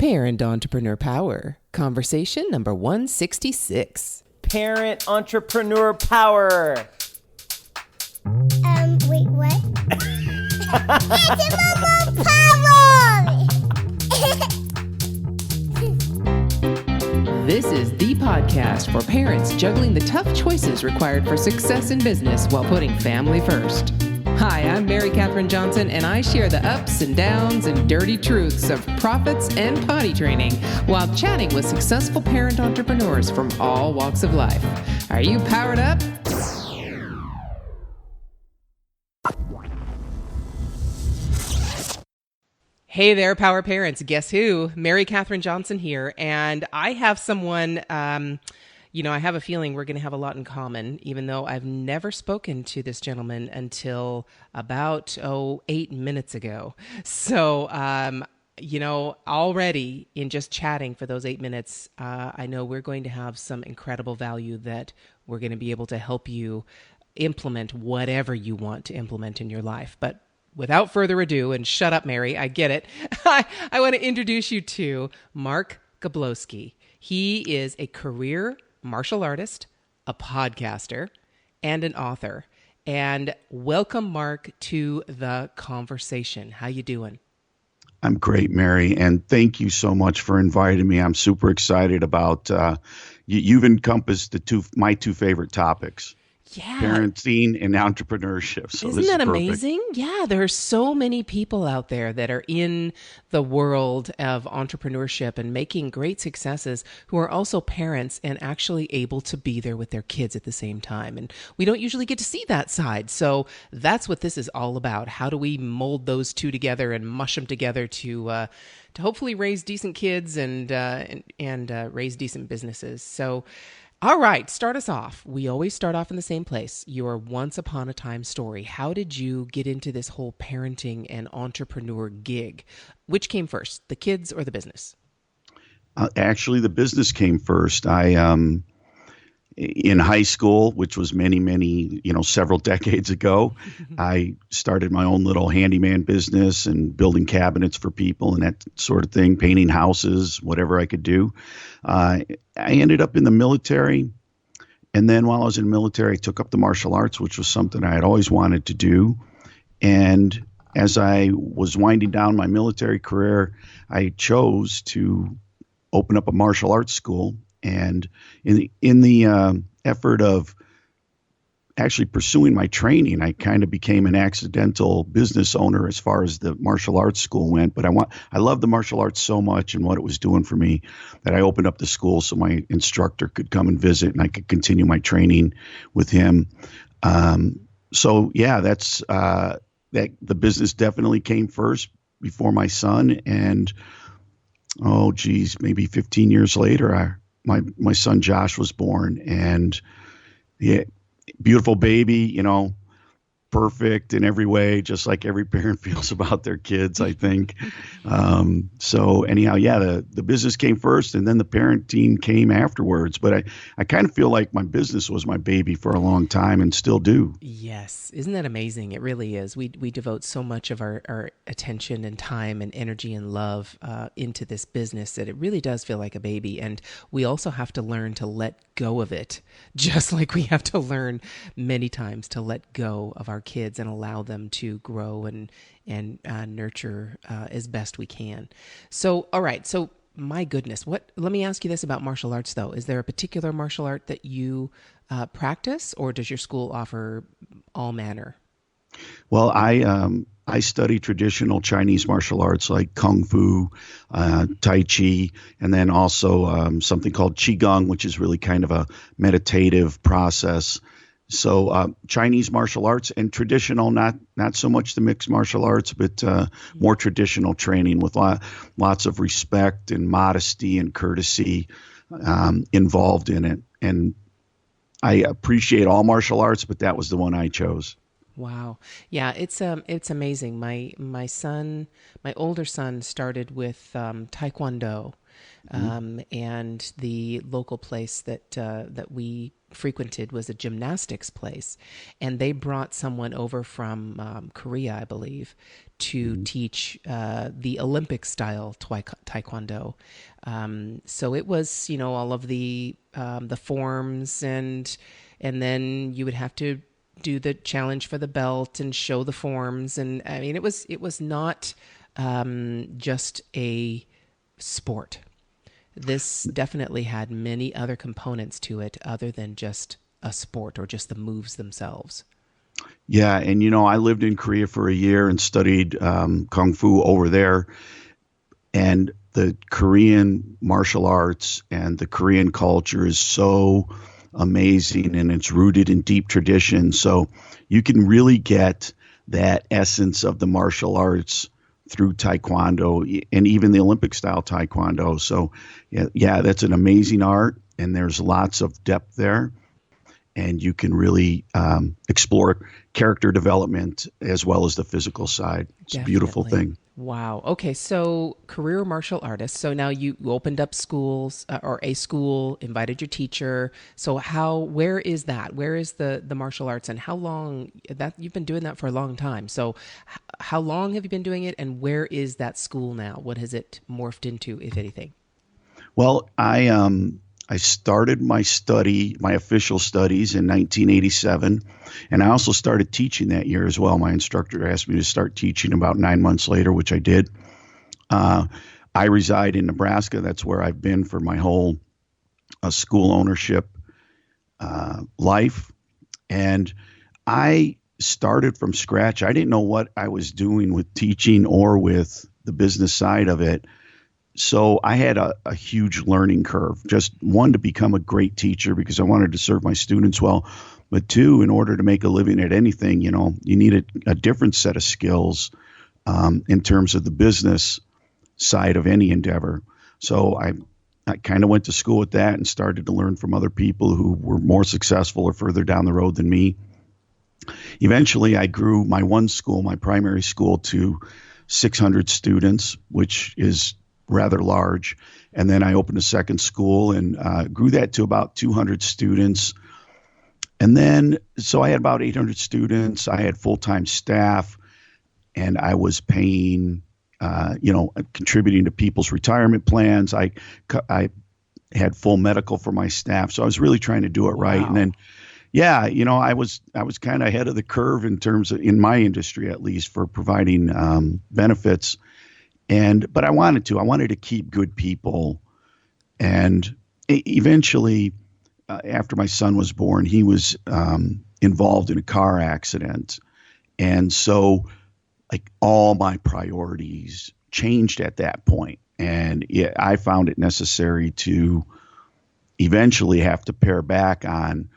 Parent Entrepreneur Power, conversation number 166. Parent Entrepreneur Power. Wait, what? Entrepreneur Power! This is the podcast for parents juggling the tough choices required for success in business while putting family first. Hi, I'm Mary Catherine Johnson, and I share the ups and downs and dirty truths of profits and potty training while chatting with successful parent entrepreneurs from all walks of life. Are you powered up? Hey there, Power Parents. Guess who? Mary Catherine Johnson here, and I have someone... I have a feeling we're going to have a lot in common, even though I've never spoken to this gentleman until about, 8 minutes ago. So, already in just chatting for those 8 minutes, I know we're going to have some incredible value that we're going to be able to help you implement whatever you want to implement in your life. But without further ado, and shut up, Mary, I get it, I want to introduce you to Mark Goblowsky. He is a career martial artist, a podcaster, and an author. And welcome, Mark, to the conversation. How you doing? I'm great, Mary, and thank you so much for inviting me. I'm super excited about you've encompassed my two favorite topics. Yeah. Parenting and entrepreneurship. So Isn't that amazing? Yeah, there are so many people out there that are in the world of entrepreneurship and making great successes who are also parents and actually able to be there with their kids at the same time. And we don't usually get to see that side. So that's what this is all about. How do we mold those two together and mush them together to hopefully raise decent kids and raise decent businesses? So all right, start us off. We always start off in the same place. Your once upon a time story. How did you get into this whole parenting and entrepreneur gig? Which came first, the kids or the business? Actually, the business came first. In high school, which was many, several decades ago, I started my own little handyman business and building cabinets for people and that sort of thing, painting houses, whatever I could do. I ended up in the military. And then while I was in the military, I took up the martial arts, which was something I had always wanted to do. And as I was winding down my military career, I chose to open up a martial arts school. And in the effort of actually pursuing my training, I kind of became an accidental business owner as far as the martial arts school went. But I love the martial arts so much and what it was doing for me that I opened up the school so my instructor could come and visit and I could continue my training with him. So yeah, that's that. The business definitely came first before my son, and maybe 15 years later, my son Josh was born, and yeah, beautiful baby, perfect in every way, just like every parent feels about their kids, I think. So anyhow, yeah, the business came first and then the parenting came afterwards. But I kind of feel like my business was my baby for a long time and still do. Yes. Isn't that amazing? It really is. We devote so much of our attention and time and energy and love into this business that it really does feel like a baby. And we also have to learn to let go of it, just like we have to learn many times to let go of our kids and allow them to grow and nurture as best we can. So, all right. So my goodness, let me ask you this about martial arts though. Is there a particular martial art that you practice, or does your school offer all manner? Well, I study traditional Chinese martial arts like Kung Fu, Tai Chi, and then also something called Qigong, which is really kind of a meditative process. So Chinese martial arts and traditional, not so much the mixed martial arts, but more traditional training with lots of respect and modesty and courtesy involved in it. And I appreciate all martial arts, but that was the one I chose. Wow. Yeah, it's amazing. My older son started with Taekwondo, and the local place that we frequented was a gymnastics place, and they brought someone over from Korea, I believe, to teach the Olympic style taekwondo. So it was, all of the forms, and then you would have to do the challenge for the belt and show the forms, and I mean it was not just a sport. This definitely had many other components to it other than just a sport or just the moves themselves. Yeah, and I lived in Korea for a year and studied kung fu over there, and the Korean martial arts and the Korean culture is so amazing, and it's rooted in deep tradition. So you can really get that essence of the martial arts through taekwondo and even the Olympic style taekwondo. So yeah, that's an amazing art, and there's lots of depth there, and you can really explore character development as well as the physical side. It's a beautiful thing. Wow. Okay. So career martial artist. So now you opened up schools or a school, invited your teacher. So where is that? Where is the martial arts, and how long that you've been doing that for a long time? So how long have you been doing it, and where is that school now? What has it morphed into, if anything? Well, I started my official studies in 1987, and I also started teaching that year as well. My instructor asked me to start teaching about 9 months later, which I did. I reside in Nebraska. That's where I've been for my whole school ownership life, and I started from scratch. I didn't know what I was doing with teaching or with the business side of it. So I had a huge learning curve, just one, to become a great teacher because I wanted to serve my students well, but two, in order to make a living at anything, you need a different set of skills in terms of the business side of any endeavor. So I kind of went to school with that and started to learn from other people who were more successful or further down the road than me. Eventually, I grew my one school, my primary school, to 600 students, which is rather large. And then I opened a second school and grew that to about 200 students. And then, so I had about 800 students. I had full-time staff, and I was paying, contributing to people's retirement plans. I had full medical for my staff. So I was really trying to do it right. Wow. And then, yeah, I was kind of ahead of the curve in terms of, in my industry, at least, for providing benefits. But I wanted to keep good people. And eventually, after my son was born, he was involved in a car accident. And so like all my priorities changed at that point. And I found it necessary to eventually have to pare back on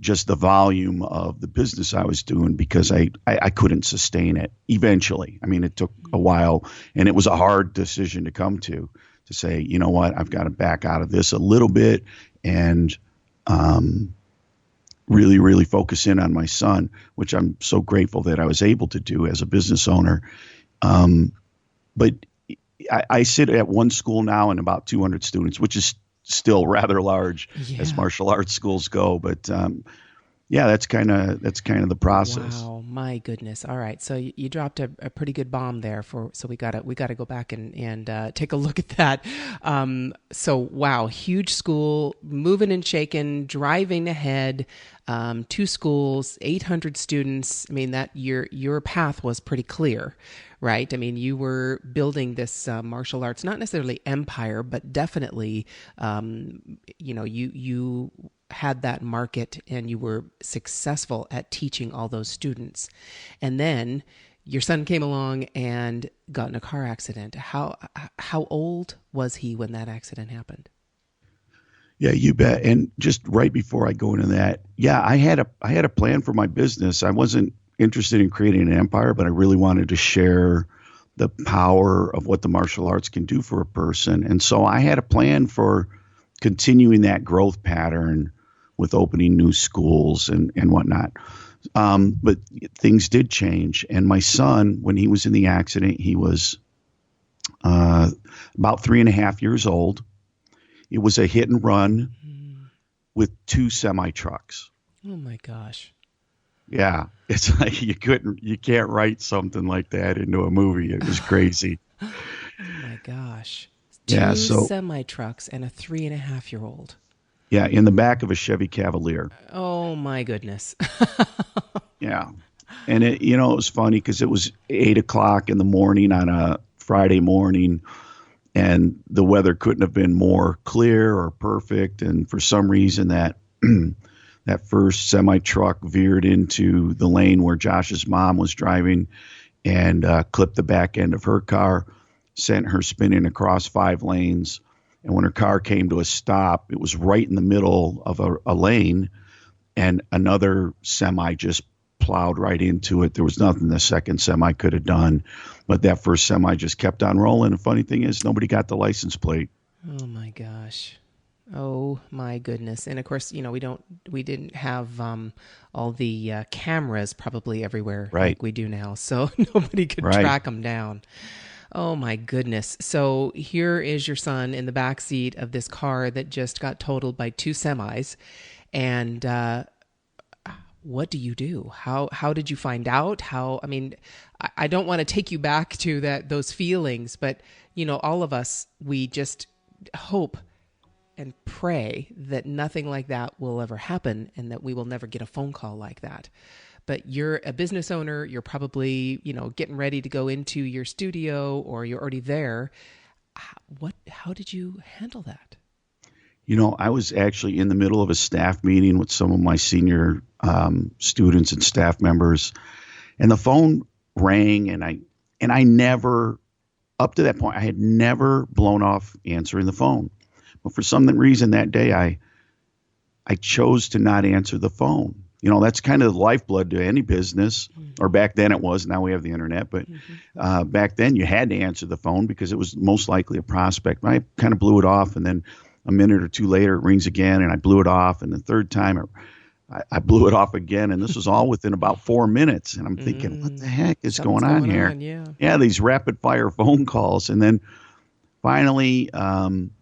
just the volume of the business I was doing because I couldn't sustain it eventually. I mean, it took a while, and it was a hard decision to come to say, you know what, I've got to back out of this a little bit and really, really focus in on my son, which I'm so grateful that I was able to do as a business owner. But I sit at one school now and about 200 students, which is still rather large as martial arts schools go, but that's kind of the process. Wow, my goodness! All right, so you dropped a pretty good bomb there. So we gotta go back and take a look at that. So wow, huge school, moving and shaking, driving ahead. 2 schools, 800 students. I mean, that your path was pretty clear, right? I mean, you were building this martial arts, not necessarily empire, but definitely, you had that market and you were successful at teaching all those students. And then your son came along and got in a car accident. How old was he when that accident happened? Yeah, you bet. And just right before I go into that, I had a plan for my business. I wasn't interested in creating an empire, but I really wanted to share the power of what the martial arts can do for a person. And so I had a plan for continuing that growth pattern with opening new schools and whatnot. But things did change. And my son, when he was in the accident, he was about 3.5 years old. It was a hit and run. with 2 semi trucks. Oh my gosh. Yeah, it's like you can't write something like that into a movie. It was crazy. Oh my gosh. Yeah, Two so semi trucks and a 3.5-year-old. yeah, in the back of a Chevy Cavalier. Oh my goodness. Yeah, and it was funny because it was 8 o'clock in the morning on a Friday morning, and the weather couldn't have been more clear or perfect. And for some reason, that that first semi truck veered into the lane where Josh's mom was driving and clipped the back end of her car, sent her spinning across 5 lanes. And when her car came to a stop, it was right in the middle of a lane, and another semi just plowed right into it. There was nothing the second semi could have done, but that first semi just kept on rolling. The funny thing is, nobody got the license plate. Oh my gosh. Oh my goodness. And of course, we didn't have all the cameras probably everywhere Right. like we do now. So nobody could Right. track them down. Oh my goodness. So here is your son in the back seat of this car that just got totaled by 2 semis. And what do you do? How did you find out? I don't want to take you back to those feelings, but all of us, we just hope and pray that nothing like that will ever happen and that we will never get a phone call like that. But you're a business owner, you're probably, getting ready to go into your studio or you're already there. How did you handle that? I was actually in the middle of a staff meeting with some of my senior students and staff members, and the phone rang, and I never, up to that point, I had never blown off answering the phone. But for some reason that day, I chose to not answer the phone. That's kind of the lifeblood to any business, or back then it was. Now we have the internet, but back then you had to answer the phone because it was most likely a prospect. I kind of blew it off, and then a minute or two later it rings again, and I blew it off, and the third time I blew it off again, and this was all within about 4 minutes. And I'm thinking, what the heck is Something's going on going here? on, Yeah, these rapid fire phone calls, and then finally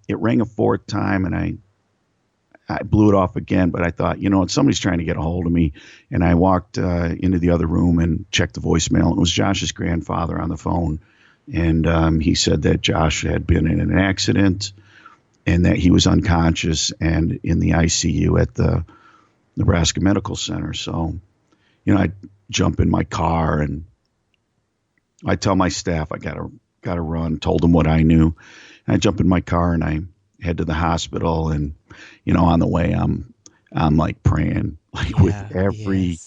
it rang a 4th time, and I blew it off again. But I thought, somebody's trying to get a hold of me, and I walked into the other room and checked the voicemail, and it was Josh's grandfather on the phone, and he said that Josh had been in an accident and that he was unconscious and in the ICU at the Nebraska Medical Center. So, I jump in my car and I tell my staff I gotta run. Told them what I knew. And I jump in my car and I head to the hospital. And on the way, I'm like praying, like with every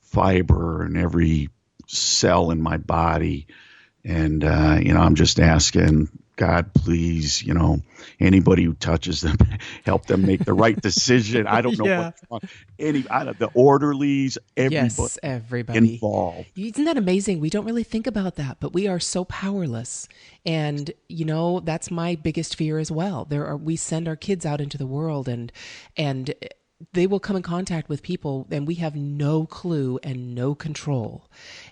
fiber and every cell in my body. And I'm just asking God, please, anybody who touches them, help them make the right decision. I don't know what's wrong. The orderlies, everybody involved. Isn't that amazing? We don't really think about that, but we are so powerless. And, that's my biggest fear as well. We send our kids out into the world and they will come in contact with people and we have no clue and no control.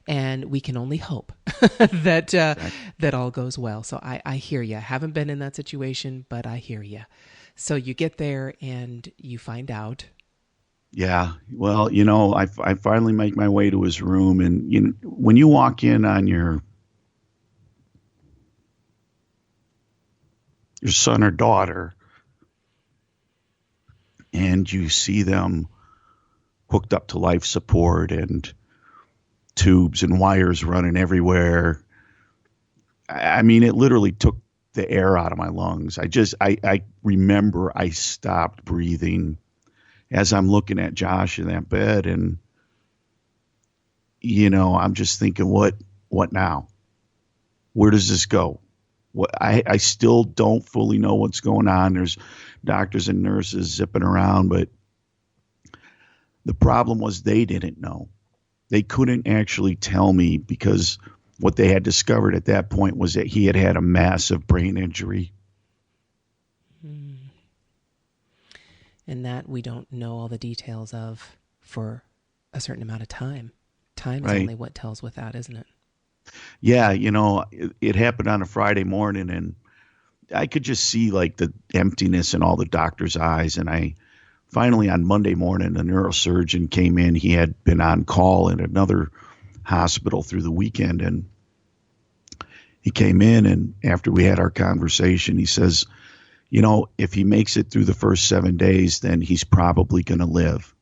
And we can only hope that all goes well. So I hear you. Haven't been in that situation, but I hear you. So you get there and you find out. Yeah. Well, I finally make my way to his room, and when you walk in on your son or daughter, and you see them hooked up to life support and tubes and wires running everywhere. I mean, it literally took the air out of my lungs. I remember I stopped breathing as I'm looking at Josh in that bed, and I'm just thinking, what now? Where does this go? I still don't fully know what's going on. There's doctors and nurses zipping around, but the problem was they didn't know. They couldn't actually tell me because what they had discovered at that point was that he had had a massive brain injury. And that we don't know all the details of for a certain amount of time. Time is only what tells with that, isn't it? Yeah, it happened on a Friday morning, and I could just see like the emptiness in all the doctors' eyes. And I finally on Monday morning, a neurosurgeon came in. He had been on call in another hospital through the weekend, and he came in, and after we had our conversation, he says, if he makes it through the first 7 days, then he's probably going to live.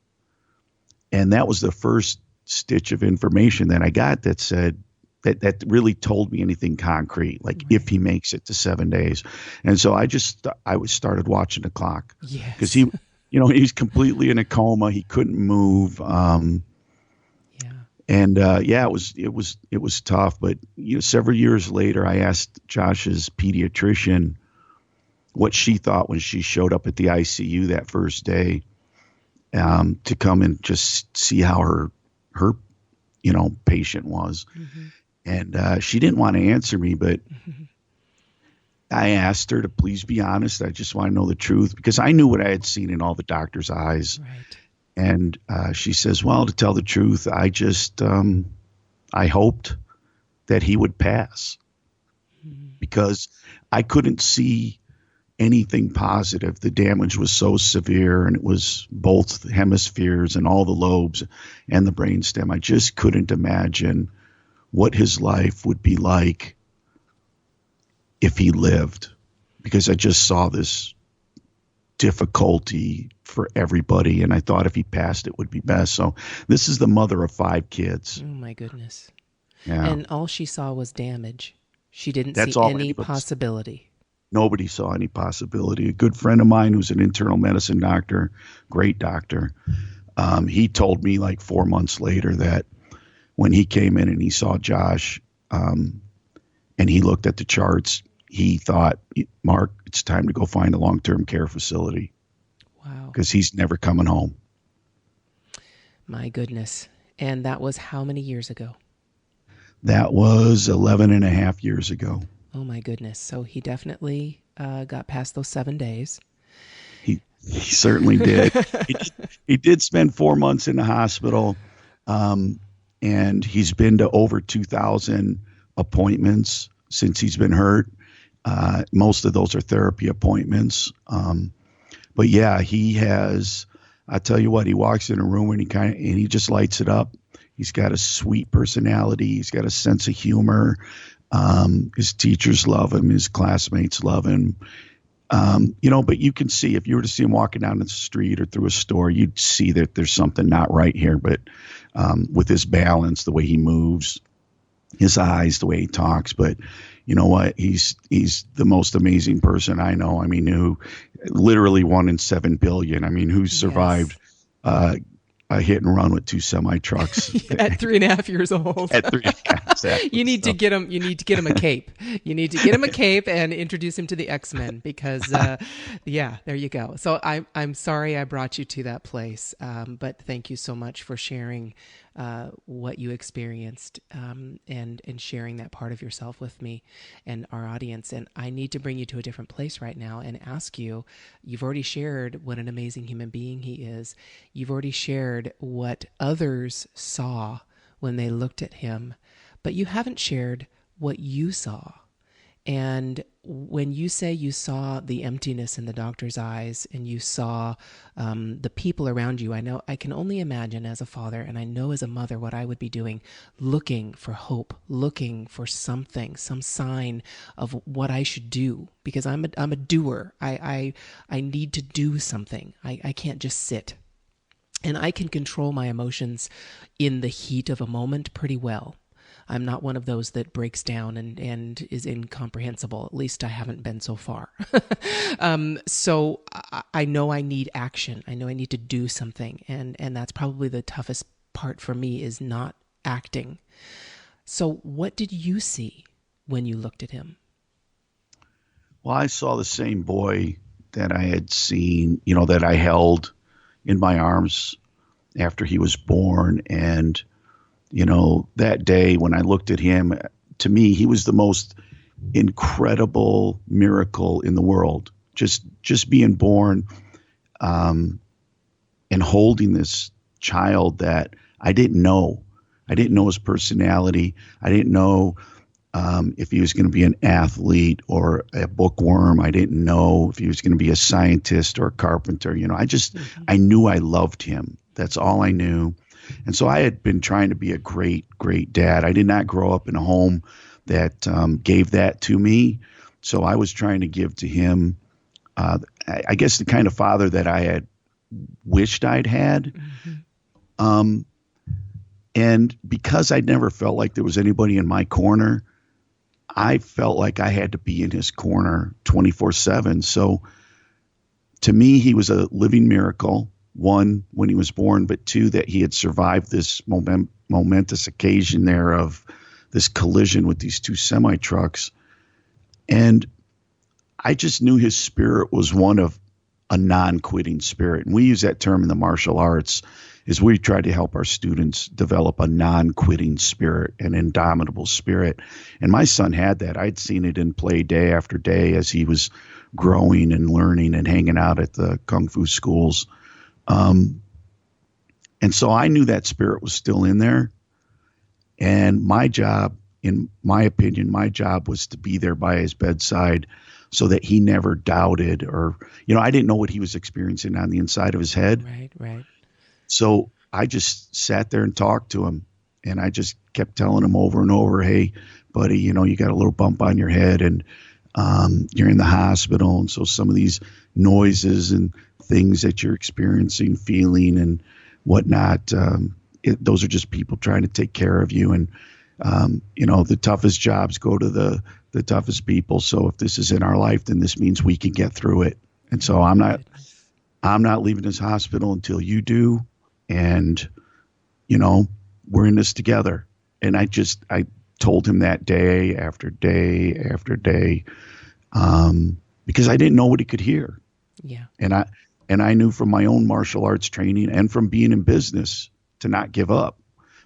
And that was the first stitch of information that I got that said that really told me anything concrete, like if he makes it to 7 days. And so I started watching the clock, because he's completely in a coma. He couldn't move. It was tough. But several years later, I asked Josh's pediatrician what she thought when she showed up at the ICU that first day, to come and just see how her patient was. Mm-hmm. And she didn't want to answer me, but I asked her to please be honest. I just want to know the truth, because I knew what I had seen in all the doctor's eyes. Right. And she says, well, to tell the truth, I just I hoped that he would pass, because I couldn't see anything positive. The damage was so severe, and it was both hemispheres and all the lobes and the brainstem. I just couldn't imagine what his life would be like if he lived, because I just saw this difficulty for everybody, and I thought if he passed, it would be best. So this is the mother of 5 kids. Oh my goodness. Yeah. And all she saw was damage. She didn't see any possibility. Nobody saw any possibility. A good friend of mine who's an internal medicine doctor, great doctor, he told me like 4 months later that when he came in and he saw Josh, and he looked at the charts, he thought, Mark, it's time to go find a long-term care facility. Wow. Because he's never coming home. My goodness. And that was how many years ago? That was 11 and a half years ago. Oh my goodness. So he definitely got past those 7 days. He certainly did. He did spend 4 months in the hospital, and he's been to over 2,000 appointments since he's been hurt. Most of those are therapy appointments. But yeah, he has, I tell you what, he walks in a room and he just lights it up. He's got a sweet personality. He's got a sense of humor. His teachers love him. His classmates love him. But you can see, if you were to see him walking down the street or through a store, you'd see that there's something not right here. But with his balance, the way he moves, his eyes, the way he talks. But you know what? He's the most amazing person I know. I mean, who literally 1 in 7 billion. I mean, who survived a hit and run with 2 semi trucks at 3.5 years old. At 3.5, exactly. You need to get him. You need to get him a cape. You need to get him a cape and introduce him to the X-Men, because, there you go. So I'm sorry I brought you to that place, but thank you so much for sharing what you experienced, and sharing that part of yourself with me and our audience. And I need to bring you to a different place right now and ask you, you've already shared what an amazing human being he is. You've already shared what others saw when they looked at him, but you haven't shared what you saw. And when you say you saw the emptiness in the doctor's eyes, and you saw the people around you, I can only imagine as a father, and I know as a mother what I would be doing, looking for hope, looking for something, some sign of what I should do, because I'm a doer. I need to do something. I can't just sit. And I can control my emotions in the heat of a moment pretty well. I'm not one of those that breaks down and is incomprehensible. At least I haven't been so far. So I know I need action. I know I need to do something. And that's probably the toughest part for me, is not acting. So what did you see when you looked at him? Well, I saw the same boy that I had seen, that I held in my arms after he was born. And that day when I looked at him, to me, he was the most incredible miracle in the world. Just being born, and holding this child that I didn't know. I didn't know his personality. I didn't know if he was going to be an athlete or a bookworm. I didn't know if he was going to be a scientist or a carpenter. I knew I loved him. That's all I knew. And so I had been trying to be a great, great dad. I did not grow up in a home that gave that to me. So I was trying to give to him, I guess, the kind of father that I had wished I'd had. And because I never felt like there was anybody in my corner, I felt like I had to be in his corner 24/7. So to me, he was a living miracle. One, when he was born, but two, that he had survived this momentous occasion there of this collision with these two semi-trucks. And I just knew his spirit was one of a non-quitting spirit. And we use that term in the martial arts, is we try to help our students develop a non-quitting spirit, an indomitable spirit. And my son had that. I'd seen it in play day after day as he was growing and learning and hanging out at the Kung Fu schools. And so I knew that spirit was still in there. And my job, in my opinion, was to be there by his bedside so that he never doubted or, I didn't know what he was experiencing on the inside of his head. Right. So I just sat there and talked to him, and I just kept telling him over and over, hey, buddy, you got a little bump on your head and you're in the hospital. And so some of these noises and things that you're experiencing, feeling and whatnot, those are just people trying to take care of you. And, the toughest jobs go to the toughest people. So if this is in our life, then this means we can get through it. And so I'm not leaving this hospital until you do. And, we're in this together. And I told him that day after day after day, because I didn't know what he could hear. Yeah. And I knew from my own martial arts training and from being in business to not give up,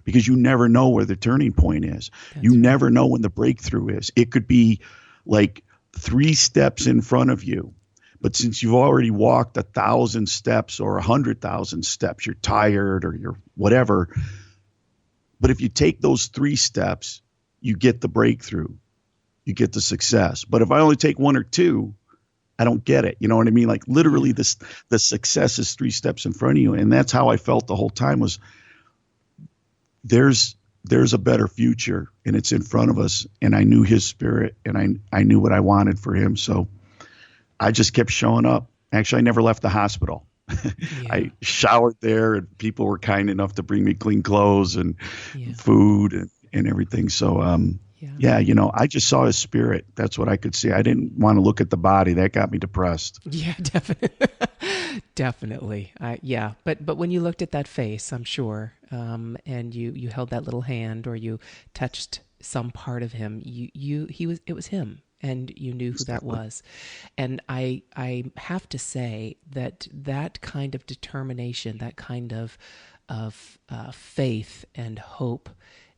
because you never know where the turning point is. You never know when the breakthrough is. It could be like 3 steps in front of you. But since you've already walked 1,000 steps or 100,000 steps, you're tired or you're whatever. But if you take those 3 steps, you get the breakthrough, you get the success. But if I only take 1 or 2, I don't get it. You know what I mean? Like literally the success is 3 steps in front of you. And that's how I felt the whole time, was there's a better future and it's in front of us. And I knew his spirit and I knew what I wanted for him. So I just kept showing up. Actually, I never left the hospital. Yeah. I showered there, and people were kind enough to bring me clean clothes and food and everything. So, I just saw his spirit. That's what I could see. I didn't want to look at the body. That got me depressed. Yeah, definitely. Definitely. But when you looked at that face, I'm sure, and you held that little hand or you touched some part of him, it was him. And you knew who that was. And I have to say that kind of determination, that kind of faith and hope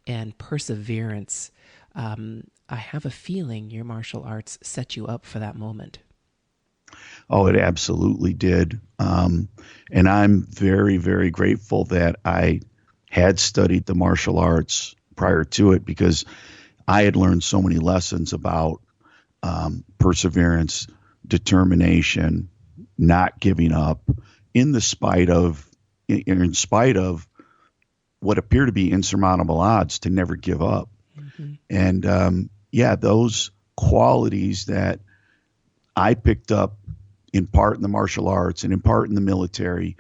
and perseverance, I have a feeling your martial arts set you up for that moment. Oh, it absolutely did. And I'm very, very grateful that I had studied the martial arts prior to it, because I had learned so many lessons about perseverance, determination, not giving up, in spite of what appear to be insurmountable odds, to never give up. Mm-hmm. And those qualities that I picked up in part in the martial arts and in part in the military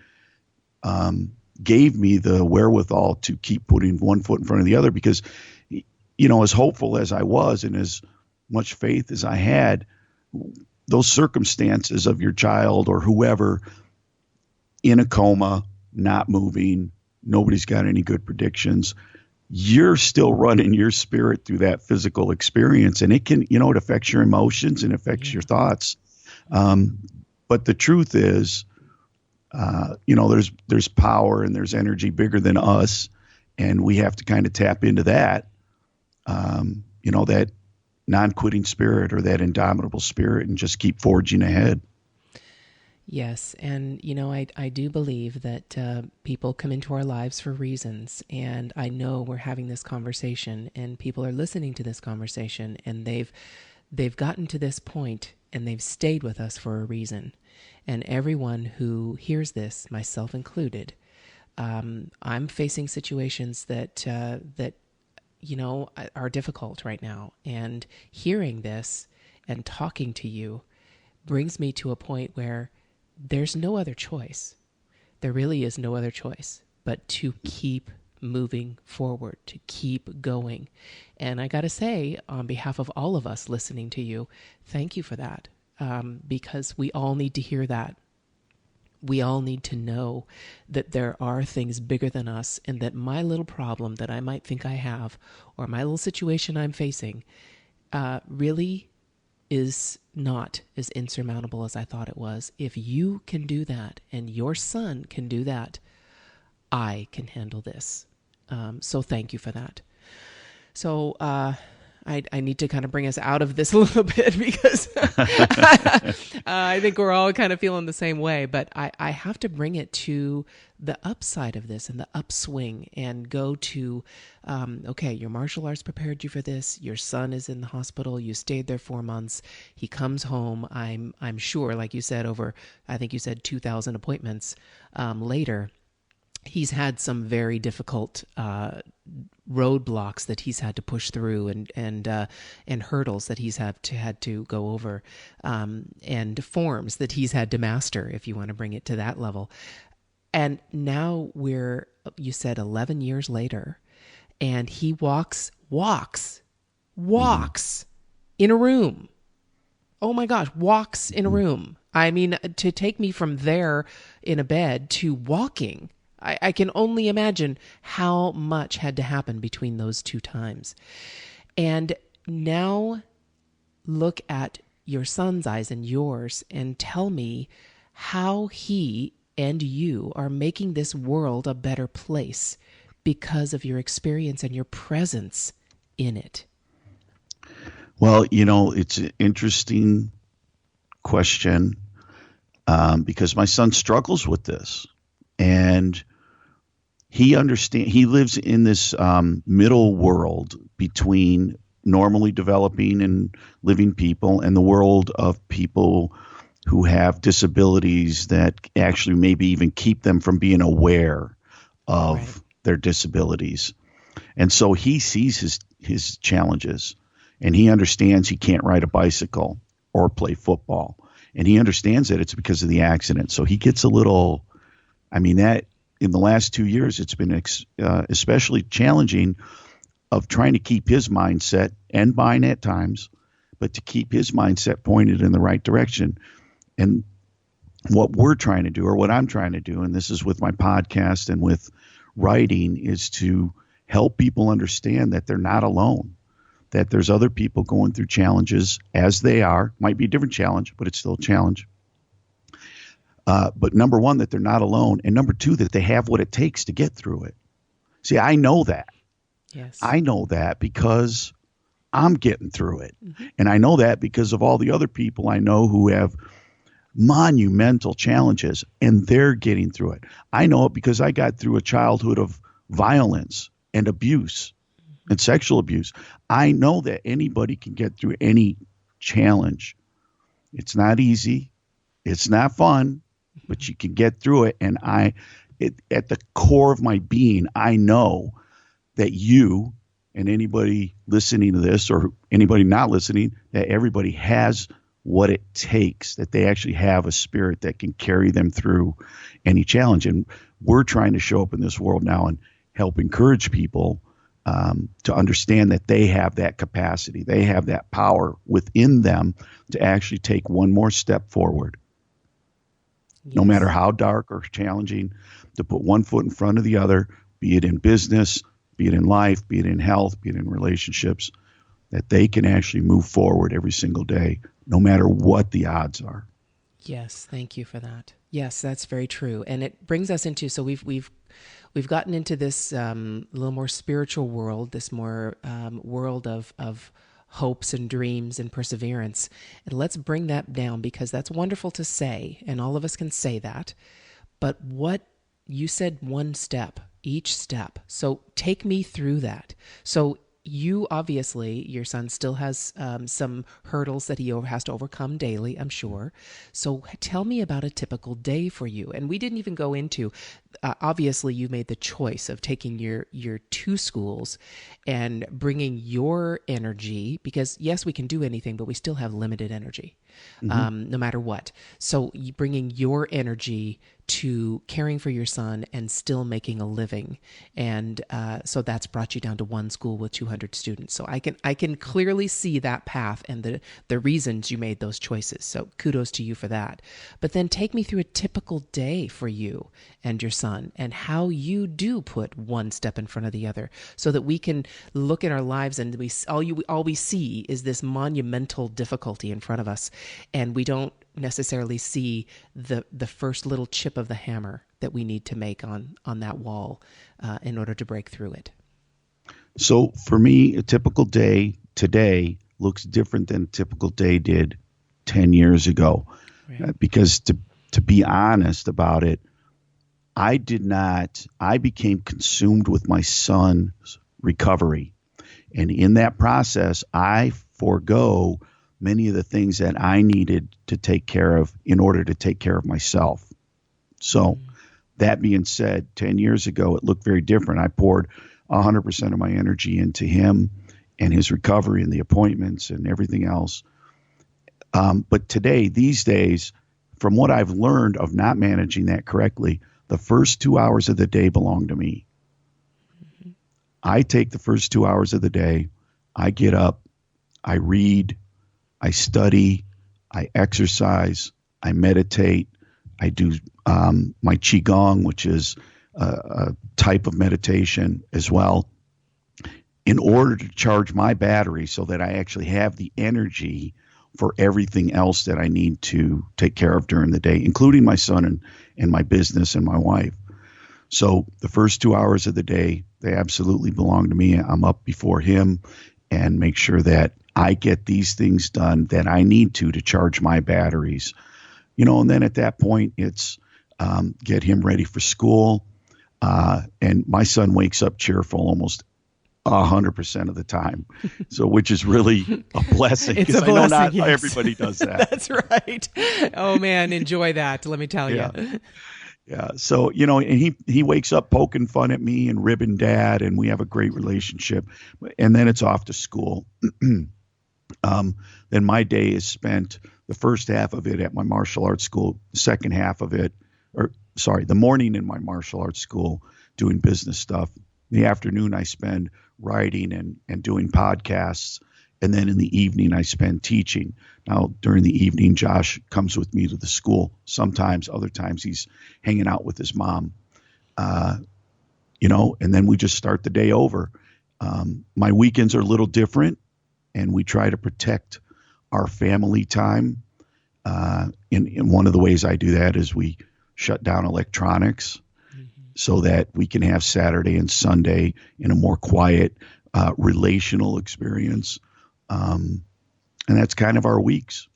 gave me the wherewithal to keep putting one foot in front of the other, because, as hopeful as I was and as much faith as I had, those circumstances of your child or whoever in a coma, not moving, nobody's got any good predictions, you're still running your spirit through that physical experience. And it can, it affects your emotions and affects your thoughts. But the truth is, there's power and there's energy bigger than us. And we have to kind of tap into that, that non-quitting spirit or that indomitable spirit, and just keep forging ahead. Yes, and I do believe that people come into our lives for reasons, and I know we're having this conversation, and people are listening to this conversation, and they've gotten to this point, and they've stayed with us for a reason. And everyone who hears this, myself included, I'm facing situations that are difficult right now, and hearing this and talking to you brings me to a point where there's no other choice. There really is no other choice but to keep moving forward, to keep going. And I got to say, on behalf of all of us listening to you, thank you for that, because we all need to hear that. We all need to know that there are things bigger than us, and that my little problem that I might think I have, or my little situation I'm facing, really is not as insurmountable as I thought it was. If you can do that and your son can do that, I can handle this. So thank you for that. So I need to kind of bring us out of this a little bit, because I think we're all kind of feeling the same way. But I have to bring it to the upside of this and the upswing, and go to, okay, your martial arts prepared you for this. Your son is in the hospital. You stayed there 4 months. He comes home. I'm sure, like you said, I think you said 2,000 appointments later. He's had some very difficult roadblocks that he's had to push through, and hurdles that he's had to go over, and forms that he's had to master, if you want to bring it to that level. And now you said 11 years later, and he walks in a room. Oh my gosh, walks in a room. I mean, to take me from there in a bed to walking, I can only imagine how much had to happen between those two times. And now look at your son's eyes and yours, and tell me how he and you are making this world a better place because of your experience and your presence in it. Well, it's an interesting question, because my son struggles with this, and he lives in this middle world between normally developing and living people and the world of people who have disabilities that actually maybe even keep them from being aware of their disabilities. And so he sees his challenges, and he understands he can't ride a bicycle or play football. And he understands that it's because of the accident. So he gets a little, that in the last 2 years, it's been especially challenging of trying to keep his mindset, and mine at times, but to keep his mindset pointed in the right direction. And what we're trying to do, or what I'm trying to do, and this is with my podcast and with writing, is to help people understand that they're not alone, that there's other people going through challenges as they are. Might be a different challenge, but it's still a challenge. But number one, that they're not alone. And number two, that they have what it takes to get through it. See, I know that. Yes. I know that because I'm getting through it. Mm-hmm. And I know that because of all the other people I know who have monumental challenges, and they're getting through it. I know it because I got through a childhood of violence and abuse, mm-hmm. and sexual abuse. I know that anybody can get through any challenge. It's not easy. It's not fun, but you can get through it. And at the core of my being, I know that you and anybody listening to this, or anybody not listening, that everybody has what it takes, that they actually have a spirit that can carry them through any challenge. And we're trying to show up in this world now and help encourage people to understand that they have that capacity. They have that power within them to actually take one more step forward. Yes. No matter how dark or challenging, to put one foot in front of the other, be it in business, be it in life, be it in health, be it in relationships, that they can actually move forward every single day, no matter what the odds are. Yes, thank you for that. Yes, that's very true. And it brings us into, so we've gotten into this little more spiritual world, this more world of hopes and dreams and perseverance. And let's bring that down, because that's wonderful to say, and all of us can say that. But what you said, one step, each step. So take me through that. So you obviously, your son still has some hurdles that he has to overcome daily, I'm sure. So tell me about a typical day for you. And we didn't even go into, obviously you made the choice of taking your two schools and bringing your energy, because yes, we can do anything, but we still have limited energy, no matter what. So you bringing your energy to caring for your son and still making a living. And so that's brought you down to one school with 200 students. So I can clearly see that path and the reasons you made those choices. So kudos to you for that. But then take me through a typical day for you and your son, and how you do put one step in front of the other, so that we can look at our lives and all we see is this monumental difficulty in front of us, and we don't necessarily see the first little chip of the hammer that we need to make on that wall in order to break through it. So for me, a typical day today looks different than a typical day did 10 years ago. Right. Because to be honest about it, I became consumed with my son's recovery. And in that process, I forego many of the things that I needed to take care of in order to take care of myself. So that being said, 10 years ago, it looked very different. I poured 100% of my energy into him and his recovery and the appointments and everything else. But today, these days, from what I've learned of not managing that correctly, the first 2 hours of the day belong to me. I take the first 2 hours of the day, I get up, I read, I study, I exercise, I meditate, I do my Qigong, which is a type of meditation as well, in order to charge my battery so that I actually have the energy for everything else that I need to take care of during the day, including my son and my business and my wife. So the first 2 hours of the day, they absolutely belong to me. I'm up before him and make sure that I get these things done that I need to charge my batteries. And then at that point, it's get him ready for school. And my son wakes up cheerful almost 100% of the time. So, which is really a blessing. It's a blessing. I know not yes. everybody does that. That's right. Oh man, enjoy that. Let me tell you. Yeah. So, and he wakes up poking fun at me and ribbing dad, and we have a great relationship. And then it's off to school. Then my day is spent, the first half of it at my martial arts school, the second half of it, the morning in my martial arts school doing business stuff. The afternoon I spend writing and doing podcasts. And then in the evening I spend teaching. Now, during the evening, Josh comes with me to the school. Sometimes, other times he's hanging out with his mom, and then we just start the day over. My weekends are a little different, and we try to protect our family time. In one of the ways I do that is we shut down electronics so that we can have Saturday and Sunday in a more quiet, relational experience. And that's kind of our weeks.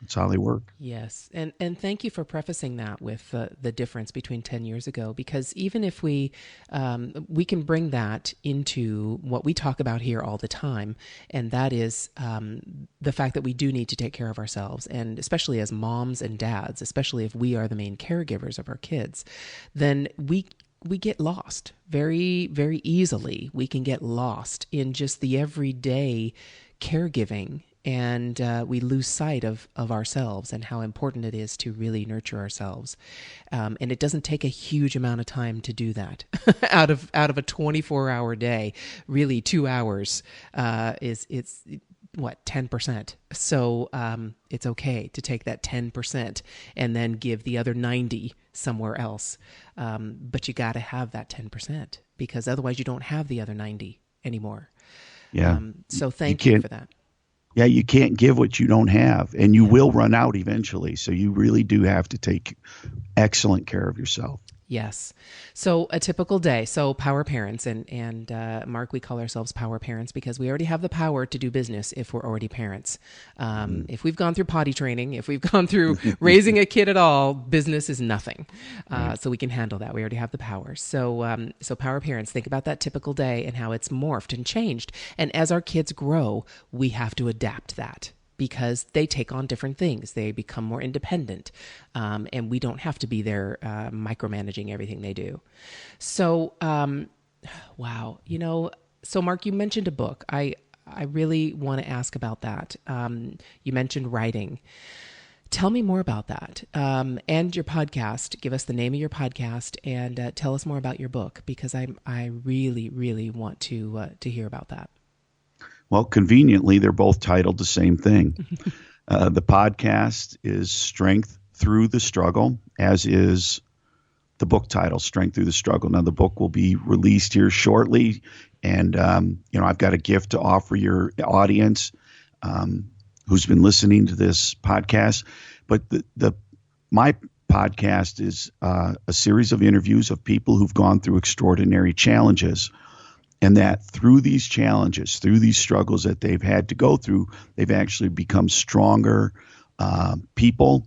That's how they work. Yes. And thank you for prefacing that with the difference between 10 years ago, because even if we can bring that into what we talk about here all the time, and that is the fact that we do need to take care of ourselves, and especially as moms and dads, especially if we are the main caregivers of our kids, then we get lost very, very easily. We can get lost in just the everyday caregiving, and we lose sight of ourselves and how important it is to really nurture ourselves. And it doesn't take a huge amount of time to do that. out of a 24-hour day, really 2 hours it's what, 10%. So it's okay to take that 10% and then give the other 90 somewhere else. But you got to have that 10%, because otherwise you don't have the other 90 anymore. Yeah. So thank you for that. Yeah, you can't give what you don't have, and you will run out eventually. So you really do have to take excellent care of yourself. Yes. So a typical day. So power parents and Mark, we call ourselves power parents because we already have the power to do business if we're already parents. If we've gone through potty training, if we've gone through raising a kid at all, business is nothing. So we can handle that. We already have the power. So power parents, think about that typical day and how it's morphed and changed. And as our kids grow, we have to adapt that, because they take on different things. They become more independent, and we don't have to be there micromanaging everything they do. So, wow. So Mark, you mentioned a book. I really want to ask about that. You mentioned writing. Tell me more about that, and your podcast. Give us the name of your podcast and tell us more about your book, because I really, really want to hear about that. Well, conveniently, they're both titled the same thing. The podcast is Strength Through the Struggle, as is the book title, Strength Through the Struggle. Now, the book will be released here shortly, and I've got a gift to offer your audience who's been listening to this podcast. But my podcast is a series of interviews of people who've gone through extraordinary challenges. And that through these challenges, through these struggles that they've had to go through, they've actually become stronger people,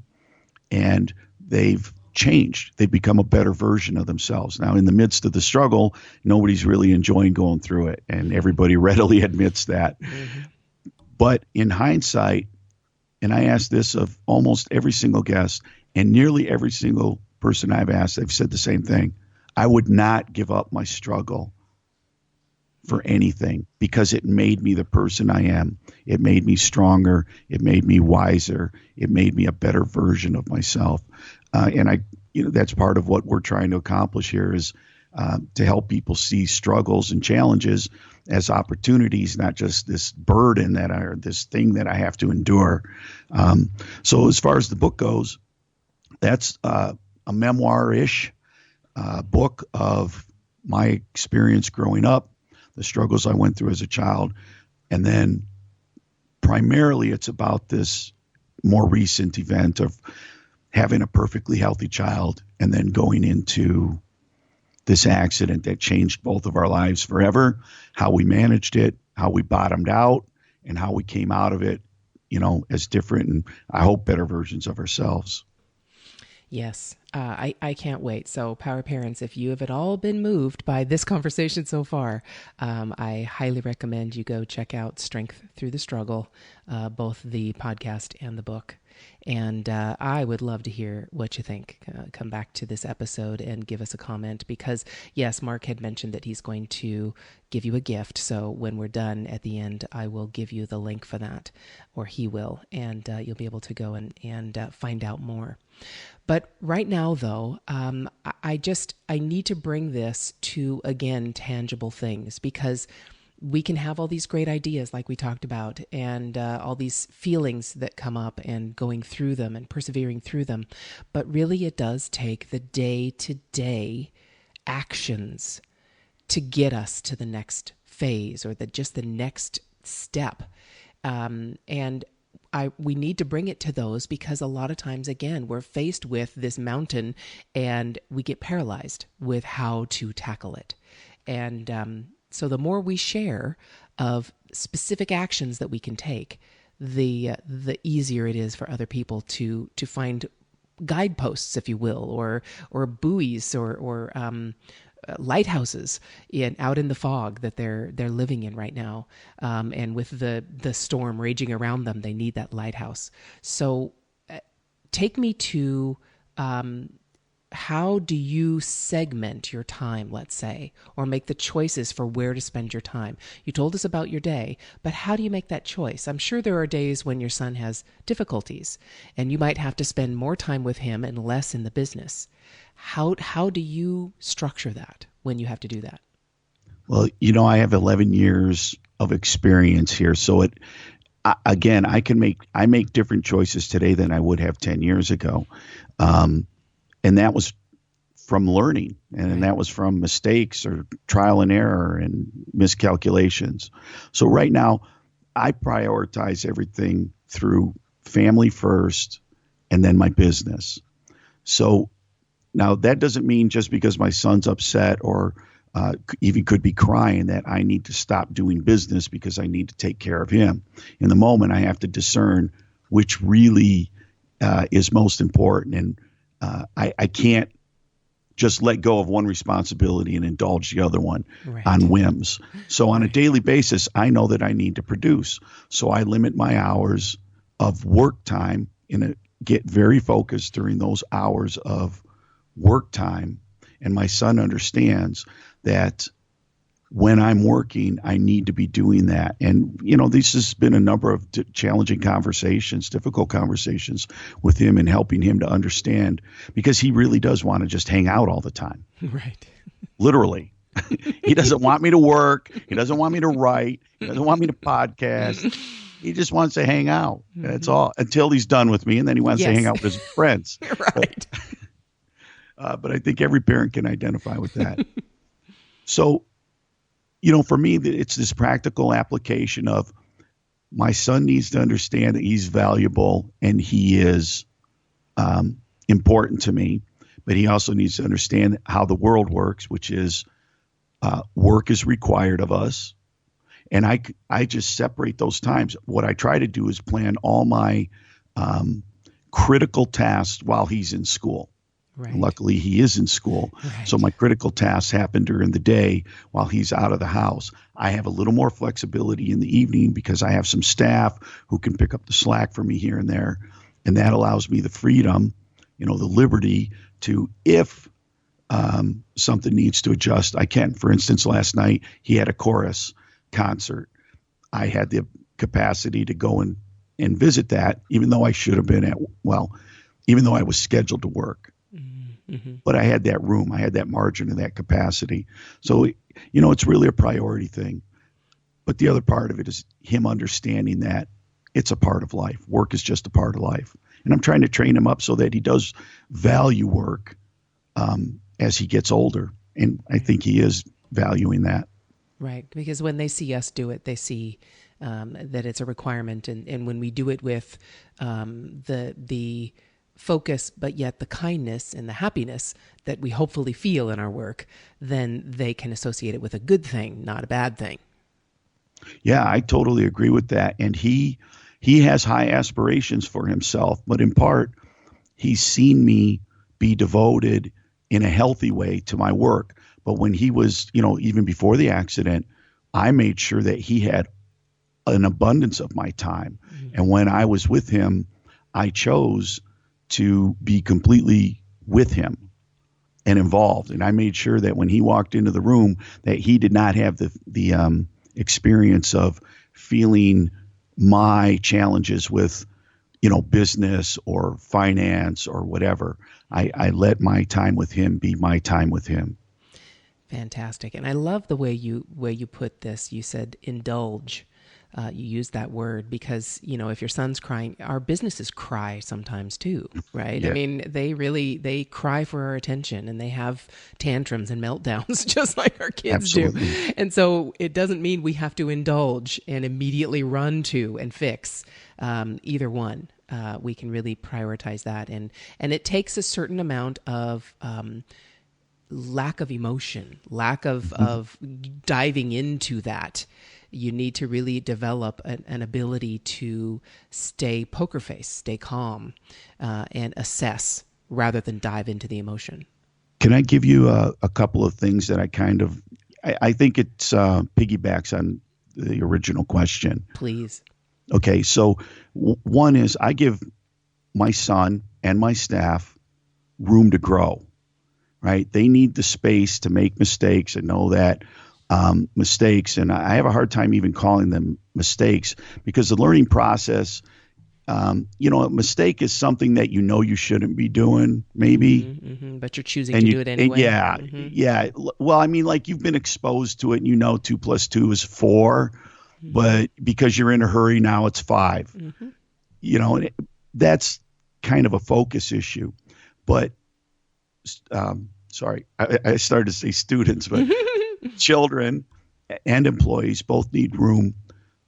and they've changed. They've become a better version of themselves. Now, in the midst of the struggle, nobody's really enjoying going through it, and everybody readily admits that. Mm-hmm. But in hindsight, and I ask this of almost every single guest, and nearly every single person I've asked, they've said the same thing. I would not give up my struggle for anything, because it made me the person I am. It made me stronger. It made me wiser. It made me a better version of myself. And that's part of what we're trying to accomplish here, is to help people see struggles and challenges as opportunities, not just this burden this thing that I have to endure. So as far as the book goes, that's a memoir-ish book of my experience growing up, the struggles I went through as a child. And then primarily it's about this more recent event of having a perfectly healthy child and then going into this accident that changed both of our lives forever, how we managed it, how we bottomed out, and how we came out of it, as different and I hope better versions of ourselves. Yes, I can't wait. So power parents, if you have at all been moved by this conversation so far, I highly recommend you go check out Strength Through the Struggle, both the podcast and the book. And I would love to hear what you think. Come back to this episode and give us a comment, because yes, Mark had mentioned that he's going to give you a gift. So when we're done at the end, I will give you the link for that, or he will, and you'll be able to go and find out more. But right now, though, I need to bring this to, again, tangible things, because we can have all these great ideas like we talked about, and all these feelings that come up, and going through them and persevering through them. But really it does take the day-to-day actions to get us to the next phase, or just the next step. We need to bring it to those, because a lot of times, again, we're faced with this mountain and we get paralyzed with how to tackle it. And so the more we share of specific actions that we can take, the easier it is for other people to find guideposts, if you will, or buoys, or lighthouses out in the fog that they're living in right now. And with the storm raging around them, they need that lighthouse. So take me to how do you segment your time, let's say, or make the choices for where to spend your time? You told us about your day, but how do you make that choice? I'm sure there are days when your son has difficulties and you might have to spend more time with him and less in the business. How do you structure that when you have to do that? Well, I have 11 years of experience here. So I make different choices today than I would have 10 years ago. And that was from learning, and that was from mistakes or trial and error and miscalculations. So right now, I prioritize everything through family first and then my business. So Now, that doesn't mean just because my son's upset or even could be crying that I need to stop doing business because I need to take care of him. In the moment, I have to discern which really is most important. And I can't just let go of one responsibility and indulge the other one Right. on whims. So on a daily basis, I know that I need to produce. So I limit my hours of work time and get very focused during those hours of work time. And my son understands that when I'm working, I need to be doing that. And, this has been a number of challenging conversations, difficult conversations with him and helping him to understand, because he really does want to just hang out all the time. Right. Literally. He doesn't want me to work. He doesn't want me to write. He doesn't want me to podcast. He just wants to hang out. That's all, until he's done with me. And then he wants to hang out with his friends. Right. But I think every parent can identify with that. So, for me, it's this practical application of my son needs to understand that he's valuable and he is important to me, but he also needs to understand how the world works, which is work is required of us. And I just separate those times. What I try to do is plan all my critical tasks while he's in school. Right. Luckily, he is in school. Right. So my critical tasks happen during the day while he's out of the house. I have a little more flexibility in the evening because I have some staff who can pick up the slack for me here and there. And that allows me the freedom, the liberty to, if something needs to adjust, I can. For instance, last night he had a chorus concert. I had the capacity to go and visit that, even though I should have been even though I was scheduled to work. Mm-hmm. But I had that room, I had that margin and that capacity. So, it's really a priority thing. But the other part of it is him understanding that it's a part of life. Work is just a part of life. And I'm trying to train him up so that he does value work as he gets older. And I think he is valuing that. Right. Because when they see us do it, they see that it's a requirement. And when we do it with the focus, but yet the kindness and the happiness that we hopefully feel in our work, then they can associate it with a good thing, not a bad thing. Yeah, I totally agree with that. And he has high aspirations for himself, but in part, he's seen me be devoted in a healthy way to my work. But when he was, even before the accident, I made sure that he had an abundance of my time. Mm-hmm. And when I was with him, I chose to be completely with him and involved. And I made sure that when he walked into the room, that he did not have the experience of feeling my challenges with, business or finance or whatever. I let my time with him be my time with him. Fantastic. And I love the way you put this. You said indulge. You used that word because, if your son's crying, our businesses cry sometimes too, right? Yeah. I mean, they cry for our attention and they have tantrums and meltdowns just like our kids Absolutely. Do. And so it doesn't mean we have to indulge and immediately run to and fix either one. We can really prioritize that. And it takes a certain amount of lack of emotion, lack of diving into that. You need to really develop an ability to stay poker face, stay calm, and assess rather than dive into the emotion. Can I give you a couple of things that I think it's piggybacks on the original question? Please. Okay, so one is I give my son and my staff room to grow, right? They need the space to make mistakes and know that mistakes, and I have a hard time even calling them mistakes because the learning process, a mistake is something that you shouldn't be doing, maybe. Mm-hmm, but you're choosing to do it anyway. Yeah, yeah. Well, I mean, like you've been exposed to it, and 2 + 2 is 4, but because you're in a hurry now, it's 5. Mm-hmm. And that's kind of a focus issue. But sorry, I started to say students, but children and employees both need room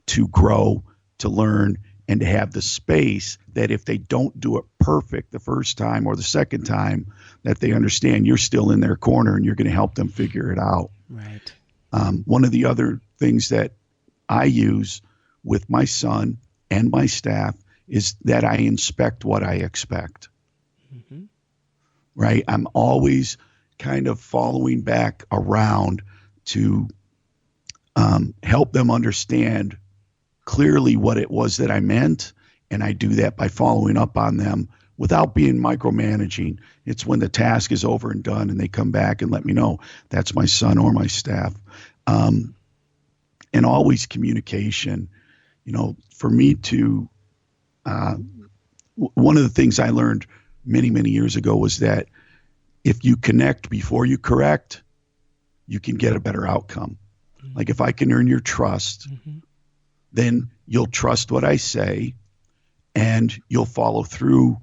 to grow, to learn, and to have the space that if they don't do it perfect the first time or the second time, that they understand you're still in their corner and you're going to help them figure it out. Right. One of the other things that I use with my son and my staff is that I inspect what I expect. Mm-hmm. Right? I'm always kind of following back around to help them understand clearly what it was that I meant. And I do that by following up on them without being micromanaging. It's when the task is over and done and they come back and let me know. That's my son or my staff. And always communication. For me to, one of the things I learned many, many years ago was that if you connect before you correct, you can get a better outcome. Mm-hmm. Like if I can earn your trust, mm-hmm. then you'll trust what I say and you'll follow through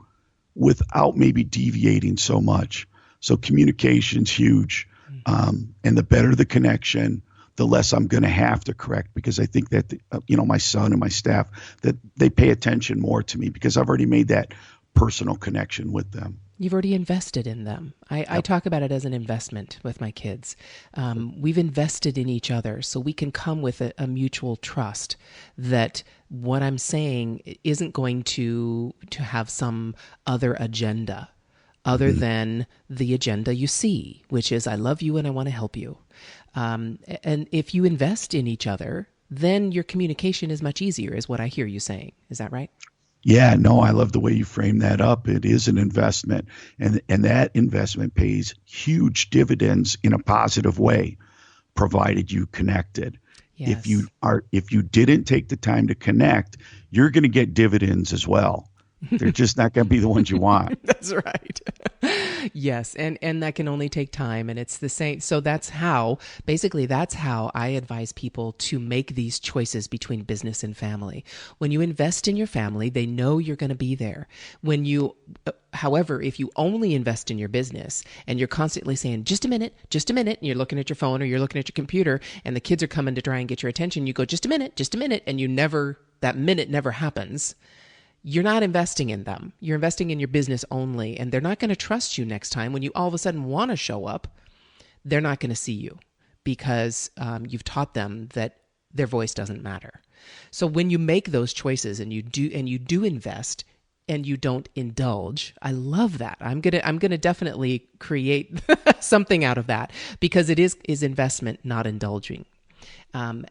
without maybe deviating so much. So communication's huge. Mm-hmm. And the better the connection, the less I'm going to have to correct, because I think that, my son and my staff, that they pay attention more to me because I've already made that personal connection with them. You've already invested in them. I talk about it as an investment with my kids. We've invested in each other, so we can come with a mutual trust that what I'm saying isn't going to have some other agenda other than the agenda you see, which is I love you and I want to help you. And if you invest in each other, then your communication is much easier, is what I hear you saying. Is that right? Yeah, no, I love the way you frame that up. It is an investment, and that investment pays huge dividends in a positive way, provided you connected. Yes. If you didn't take the time to connect, you're going to get dividends as well. They're just not going to be the ones you want. That's right. Yes. And that can only take time. And it's the same. So that's how I advise people to make these choices between business and family. When you invest in your family, they know you're going to be there. However, if you only invest in your business and you're constantly saying, just a minute, and you're looking at your phone or you're looking at your computer and the kids are coming to try and get your attention, you go, just a minute, and that minute never happens. You're not investing in them. You're investing in your business only, and they're not going to trust you next time. When you all of a sudden want to show up, they're not going to see you because you've taught them that their voice doesn't matter. So when you make those choices and you do invest and you don't indulge, I love that. I'm gonna definitely create something out of that because it is investment, not indulging. Mark,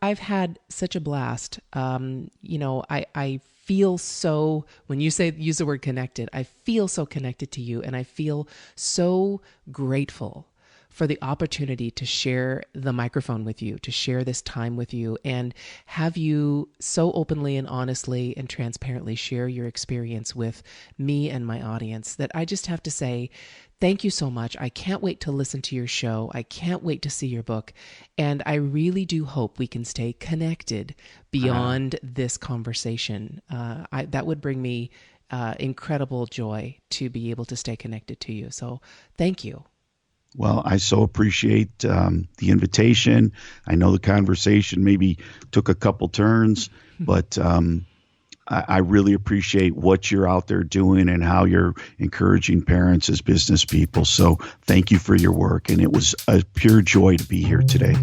I've had such a blast. I feel so, when you use the word connected, I feel so connected to you, and I feel so grateful for the opportunity to share the microphone with you, to share this time with you, and have you so openly and honestly and transparently share your experience with me and my audience that I just have to say, thank you so much. I can't wait to listen to your show. I can't wait to see your book. And I really do hope we can stay connected beyond this conversation. That would bring me incredible joy to be able to stay connected to you. So thank you. Well, I so appreciate the invitation. I know the conversation maybe took a couple turns, but I really appreciate what you're out there doing and how you're encouraging parents as business people. So thank you for your work. And it was a pure joy to be here today.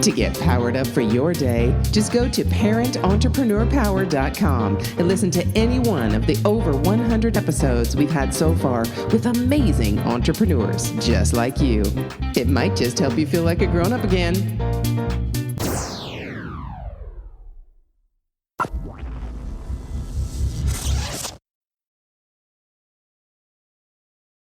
To get powered up for your day, just go to parententrepreneur.power.com and listen to any one of the over 100 episodes we've had so far with amazing entrepreneurs just like you. It might just help you feel like a grown-up again.